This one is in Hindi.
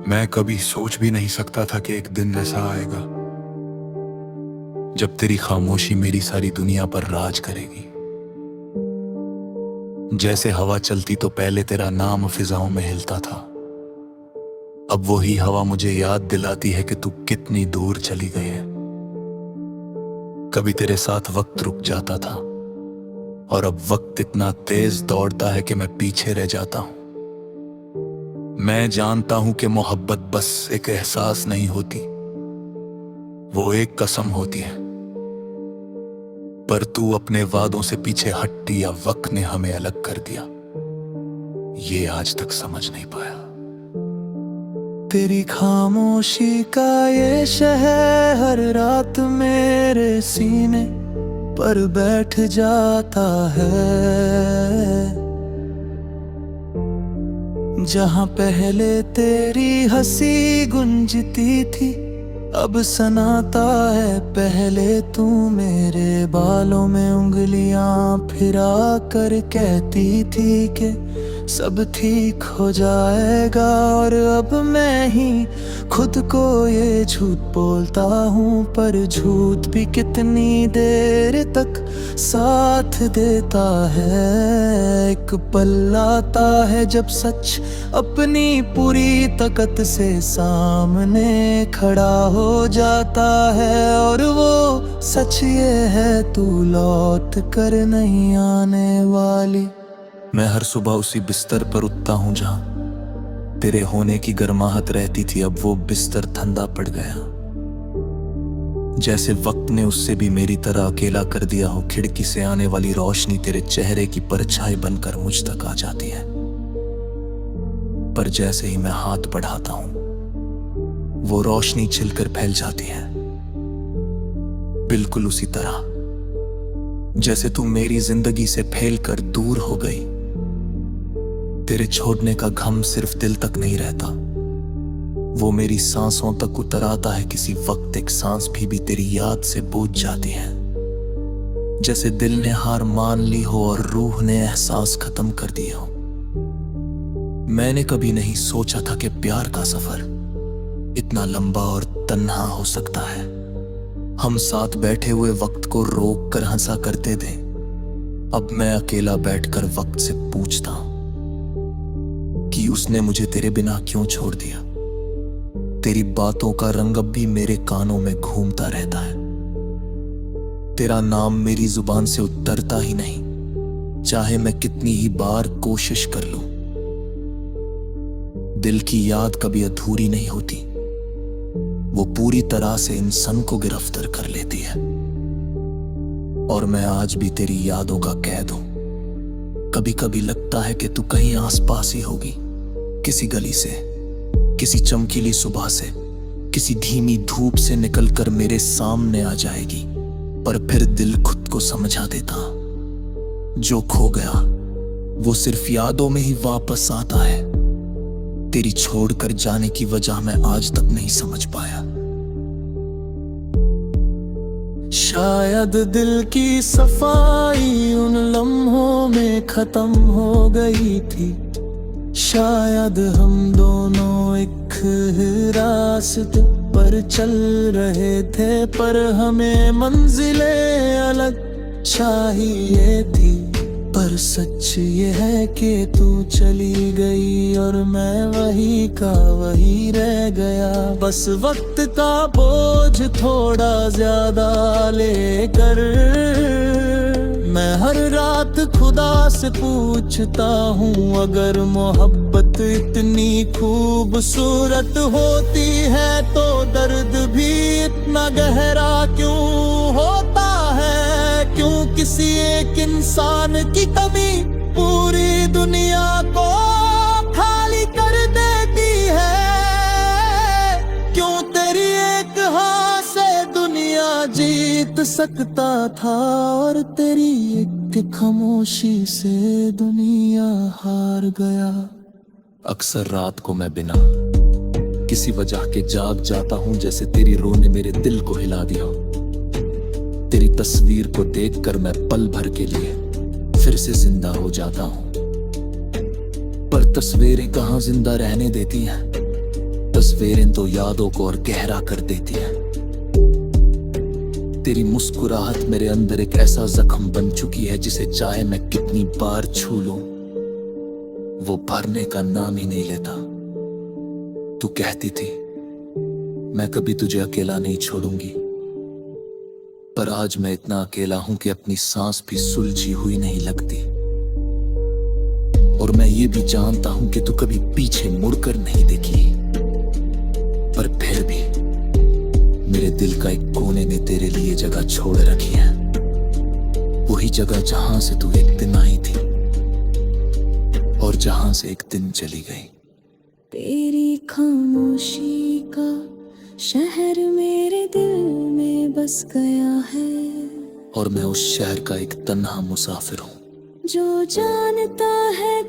मैं कभी सोच भी नहीं सकता था कि एक दिन ऐसा आएगा जब तेरी खामोशी मेरी सारी दुनिया पर राज करेगी। जैसे हवा चलती तो पहले तेरा नाम फिजाओं में हिलता था, अब वही हवा मुझे याद दिलाती है कि तू कितनी दूर चली गई है। कभी तेरे साथ वक्त रुक जाता था और अब वक्त इतना तेज दौड़ता है कि मैं पीछे रह जाता हूं। मैं जानता हूं कि मोहब्बत बस एक एहसास नहीं होती, वो एक कसम होती है। पर तू अपने वादों से पीछे हटती या वक्त ने हमें अलग कर दिया, ये आज तक समझ नहीं पाया। तेरी खामोशी का ये शहर हर रात मेरे सीने पर बैठ जाता है। जहां पहले तेरी हंसी गुंजती थी, अब सनाता है पहले तू मेरे बालों में उंगलियां फिरा कर कहती थी कि सब ठीक हो जाएगा। और अब मैं ही खुद को ये झूठ बोलता हूँ, पर झूठ भी कितनी देर तक साथ देता है। एक पल आता है जब सच अपनी पूरी ताकत से सामने खड़ा हो जाता है, और वो सच ये है तू लौट कर नहीं आने वाली। मैं हर सुबह उसी बिस्तर पर उठता हूं जहां तेरे होने की गर्माहट रहती थी, अब वो बिस्तर ठंडा पड़ गया। जैसे वक्त ने उससे भी मेरी तरह अकेला कर दिया हो। खिड़की से आने वाली रोशनी तेरे चेहरे की परछाई बनकर मुझ तक आ जाती है, पर जैसे ही मैं हाथ बढ़ाता हूं वो रोशनी छिलकर फैल जाती है, बिल्कुल उसी तरह जैसे तू मेरी जिंदगी से फैलकर दूर हो गई। तेरे छोड़ने का गम सिर्फ दिल तक नहीं रहता, वो मेरी सांसों तक उतर आता है। किसी वक्त एक सांस भी तेरी याद से बूझ जाती है, जैसे दिल ने हार मान ली हो और रूह ने एहसास खत्म कर दिया हो। मैंने कभी नहीं सोचा था कि प्यार का सफर इतना लंबा और तन्हा हो सकता है। हम साथ बैठे हुए वक्त को रोक कर हंसा करते थे, अब मैं अकेला बैठकर वक्त से पूछता हूं कि उसने मुझे तेरे बिना क्यों छोड़ दिया। तेरी बातों का रंग अब भी मेरे कानों में घूमता रहता है। तेरा नाम मेरी जुबान से उतरता ही नहीं, चाहे मैं कितनी ही बार कोशिश कर लूं। दिल की याद कभी अधूरी नहीं होती, वो पूरी तरह से इंसान को गिरफ्तार कर लेती है। और मैं आज भी तेरी यादों का कैद हूं। कभी कभी लगता है कि तू कहीं आसपास ही होगी, किसी गली से, किसी चमकीली सुबह से, किसी धीमी धूप से निकलकर मेरे सामने आ जाएगी। पर फिर दिल खुद को समझा देता, जो खो गया वो सिर्फ यादों में ही वापस आता है। तेरी छोड़कर जाने की वजह मैं आज तक नहीं समझ पाया। शायद दिल की सफाई उन लम्हों में खत्म हो गई थी, शायद हम दोनों एक रास्ते पर चल रहे थे, पर हमें मंजिलें अलग चाहिए थी। पर सच ये है कि तू चली गई और मैं वही का वही रह गया। बस वक्त का बोझ थोड़ा ज्यादा लेकर मैं हर रात खुदा से पूछता हूँ, अगर मोहब्बत इतनी खूबसूरत होती है तो दर्द भी इतना गहरा क्यों होता है। क्यों किसी एक इंसान की कमी पूरी दुनिया को खाली कर देती है। क्यों तेरी एक हाथ से दुनिया जीत सकता था और तेरी एक खामोशी से दुनिया हार गया। अक्सर रात को मैं बिना किसी वजह के जाग जाता हूं, जैसे तेरी रो ने मेरे दिल को हिला दिया। तेरी तस्वीर को देखकर मैं पल भर के लिए फिर से जिंदा हो जाता हूं। पर तस्वीरें कहां जिंदा रहने देती हैं। तस्वीरें तो यादों को और गहरा कर देती हैं। तेरी मुस्कुराहट मेरे अंदर एक ऐसा जख्म बन चुकी है जिसे चाहे मैं कितनी बार छू लूं वो भरने का नाम ही नहीं लेता। तू कहती थी मैं कभी तुझे अकेला नहीं छोड़ूंगी, पर आज मैं इतना अकेला हूं कि अपनी सांस भी सुलझी हुई नहीं लगती। और मैं ये भी जानता हूं कि तू कभी पीछे मुड़कर नहीं देखी, पर फिर भी मेरे दिल का एक कोने ने तेरे लिए जगह छोड़ रखी है। वही जगह जहां से तू एक दिन आई थी और जहां से एक दिन चली गई। तेरी खामोशी का शहर मेरे दिल में बस गया है, और मैं उस शहर का एक तन्हा मुसाफिर हूं जो जानता है